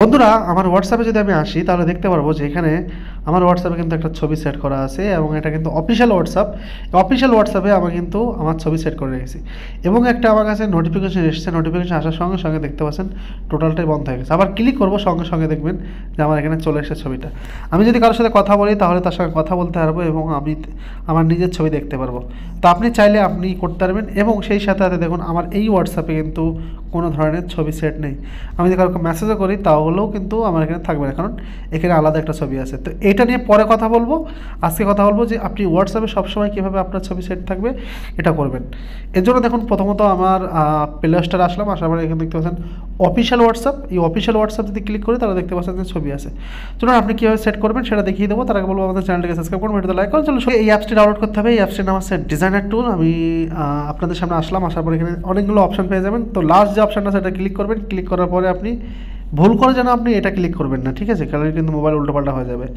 বন্ধুরা, আমার হোয়াটসঅ্যাপে যদি আমি আসি তাহলে দেখতে পারবো যে এখানে আমার হোয়াটসঅ্যাপে কিন্তু একটা ছবি সেট করা আছে এবং এটা কিন্তু অফিসিয়াল হোয়াটসঅ্যাপ। অফিসিয়াল হোয়াটসঅ্যাপে আমি কিন্তু আমার ছবি সেট করে রেখেছি এবং একটা আমার কাছে নোটিফিকেশন এসেছে। নোটিফিকেশন আসার সঙ্গে সঙ্গে দেখতে পাচ্ছেন টোটালটাই বন্ধ হয়ে গেছে। আবার ক্লিক করবো, সঙ্গে সঙ্গে দেখবেন যে আমার এখানে চলে এসেছে ছবিটা। আমি যদি কারোর সাথে কথা বলি তাহলে তার সঙ্গে কথা বলতে পারবো এবং আমি আমার নিজের ছবি দেখতে পারবো। তো আপনি চাইলে আপনি করতে পারবেন এবং সেই সাথে সাথে দেখুন আমার এই হোয়াটসঅ্যাপে কিন্তু কোনো ধরনের ছবি সেট নেই। আমি যদি কাউকে মেসেজও করি তাহলেও কিন্তু আমার এখানে থাকবে না, কারণ এখানে আলাদা একটা ছবি আছে। তো এটা নিয়ে পরে কথা বলবো। আজকে কথা বলবো যে আপনি হোয়াটসঅ্যাপে সবসময় কীভাবে আপনার ছবি সেট থাকবে এটা করবেন। এর জন্য দেখুন প্রথমত আমার প্লে স্টোরে আসলাম, আসার পরে এখানে দেখতে পাচ্ছেন অফিসিয়াল হোয়াটসঅ্যাপ। এই অফিসিয়াল হোয়াটসঅ্যাপ যদি ক্লিক করি তাহলে দেখতে পাচ্ছেন যে ছবি আছে। চলুন আপনি কীভাবে সেট করবেন সেটা দেখিয়ে দেবো। তার আগে বলবো আমাদের চ্যানেলটাকে সাবস্ক্রাইব করুন, ভিডিওতে লাইক করুন। চলুন এই অ্যাপসটি ডাউনলোড করতে হবে। এই অ্যাপসটির নাম হচ্ছে ডিজাইনার টুল। আমি আপনাদের সামনে আসলাম, আসার পরে এখানে অনেকগুলো অপশন পেয়ে যাবেন। তো লাস্ট যে অপশনটা সেটা ক্লিক করবেন। ক্লিক করার পরে আপনি ভুল করে যেন আপনি এটা ক্লিক করবেন না, ঠিক আছে? কারণ কিন্তু মোবাইল উল্টোপাল্টা হয়ে যাবে।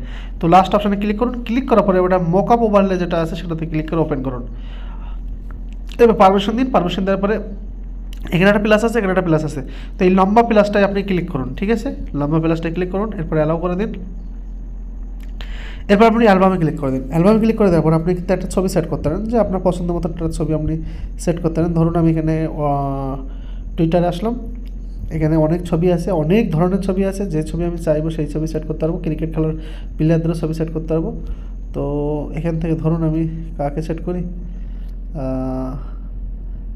তো লাস্ট অপশানে ক্লিক করুন। ক্লিক করার পরে ওটা মোকআপ ওভারলে যেটা আছে সেটাতে ক্লিক করে ওপেন করুন। এবার পারমিশন দিন। পারমিশন দেওয়ার পরে এখানে একটা প্লাস আছে, এখানে একটা প্লাস আছে। তো এই লম্বা প্লাসটায় আপনি ক্লিক করুন, ঠিক আছে? লম্বা প্লাসটায় ক্লিক করুন, এরপরে অ্যালাউ করে দিন। এরপর আপনি অ্যালবামে ক্লিক করে দিন। অ্যালবামে ক্লিক করে দেওয়ার পর আপনি কিন্তু একটা ছবি সেট করতে পারেন, যে আপনার পছন্দ মতো একটা ছবি আপনি সেট করতে পারেন। ধরুন আমি এখানে টুইটারে আসলাম, এখানে অনেক ছবি আছে, অনেক ধরনের ছবি আছে। যে ছবি আমি চাইবো সেই ছবি সেট করতে পারবো। ক্রিকেট খেলার প্লেয়ারদেরও ছবি সেট করতে পারবো। তো এখান থেকে ধরুন আমি কাকে সেট করি,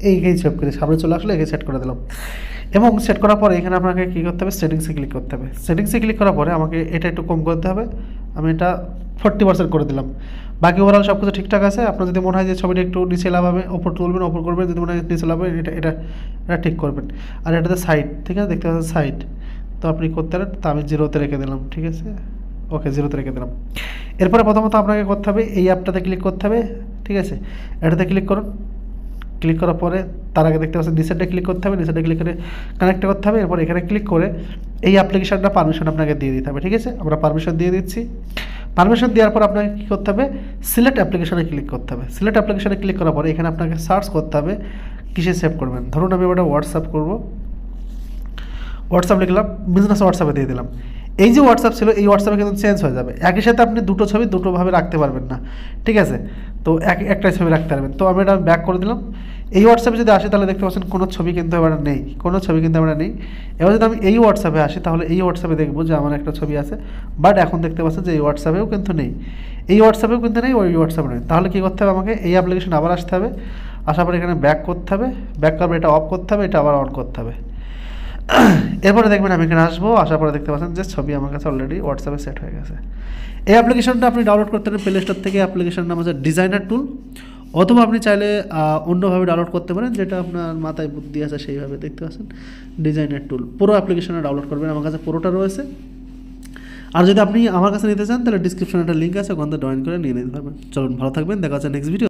এইকেই সেট করি। সামনে চলে আসলে একে সেট করে দিলাম এবং সেট করার পরে এখানে আপনাকে কী করতে হবে, সেটিংসে ক্লিক করতে হবে। সেটিংসে ক্লিক করার পরে আমাকে এটা একটু কম করতে হবে। আমি এটা 40% করে দিলাম। বাকি ওভারঅল সব কিছু ঠিকঠাক আছে। আপনার যদি মনে হয় যে ছবিটা একটু নিচে লাভাবে, ওপর তুলবেন, ওপর করবেন। যদি মনে হয় নিচে লাভাবে, এটা ঠিক করবেন। আর এটাতে সাইড, ঠিক আছে? দেখতে পাচ্ছেন সাইড। তো আপনি করতে পারেন। তো আমি 0-তে রেখে দিলাম, ঠিক আছে? ওকে, 0-তে রেখে দিলাম। এরপরে প্রথমত আপনাকে করতে হবে এই অ্যাপটাতে ক্লিক করতে হবে, ঠিক আছে? এটাতে ক্লিক করুন। ক্লিক করার পরে তার আগে দেখতে পাচ্ছেন নিচেরটা ক্লিক করতে হবে। নিচেরটা ক্লিক করে কানেক্ট করতে হবে। এরপর এখানে ক্লিক করে এই অ্যাপ্লিকেশনটা পারমিশন আপনাকে দিয়ে দিতে হবে, ঠিক আছে? আমরা পারমিশন দিয়ে দিচ্ছি। পারমিশন দেওয়ার পর আপনাকে কী করতে হবে, সিলেক্ট অ্যাপ্লিকেশনে ক্লিক করতে হবে। সিলেক্ট অ্যাপ্লিকেশনে ক্লিক করার পরে এখানে আপনাকে সার্চ করতে হবে কিসে সেভ করবেন। ধরুন আমি ওটা হোয়াটসঅ্যাপ করব। হোয়াটসঅ্যাপ লিখলাম, বিজনেস হোয়াটসঅ্যাপে দিয়ে দিলাম। এই যে হোয়াটসঅ্যাপ ছিল এই হোয়াটসঅ্যাপে কিন্তু চেঞ্জ হয়ে যাবে। একই সাথে আপনি দুটো ছবি দুটোভাবে রাখতে পারবেন না, ঠিক আছে? তো একটাই ছবি রাখতে পারবেন। তো আমি এটা ব্যাক করে দিলাম। এই হোয়াটসঅ্যাপে যদি আসি তাহলে দেখতে পাচ্ছেন কোনো ছবি কিন্তু এবার নেই, কোনো ছবি কিন্তু এবার নেই। এবার যদি আমি এই হোয়াটসঅ্যাপে আসি তাহলে এই হোয়াটসঅ্যাপে দেখবো যে আমার একটা ছবি আছে, বাট এখন দেখতে পাচ্ছেন যে এই হোয়াটসঅ্যাপেও কিন্তু নেই। এই হোয়াটসঅ্যাপেও কিন্তু নেই, ওই হোয়াটসঅ্যাপে নেই। তাহলে কী করতে হবে, আমাকে এই অ্যাপ্লিকেশন আবার আসতে হবে। আসার পরে এখানে ব্যাক করতে হবে। ব্যাক করবে, এটা অফ করতে হবে, এটা আবার অন করতে হবে। এরপরে দেখবেন আমি এখানে আসবো। আসার পরে দেখতে পাচ্ছেন যে ছবি আমার কাছে অলরেডি হোয়াটসঅ্যাপে সেট হয়ে গেছে। এই অ্যাপ্লিকেশনটা আপনি ডাউনলোড করতে পারেন প্লে স্টোর থেকে। অ্যাপ্লিকেশনের নাম হচ্ছে ডিজাইনার টুল। অথবা আপনি চাইলে অন্যভাবে ডাউনলোড করতে পারেন, যেটা আপনার মাথায় বুদ্ধি আছে সেইভাবে। দেখতে পাচ্ছেন ডিজাইনার টুল। পুরো অ্যাপ্লিকেশনে ডাউনলোড করবেন। আমার কাছে পুরোটা রয়েছে। আর যদি আপনি আমার কাছে নিতে চান তাহলে ডিসক্রিপশনে একটা লিঙ্ক আছে, ওখান থেকে জয়েন করে নিয়ে নিতে পারবেন। চলুন, ভালো থাকবেন, দেখা হচ্ছে নেক্সট ভিডিও।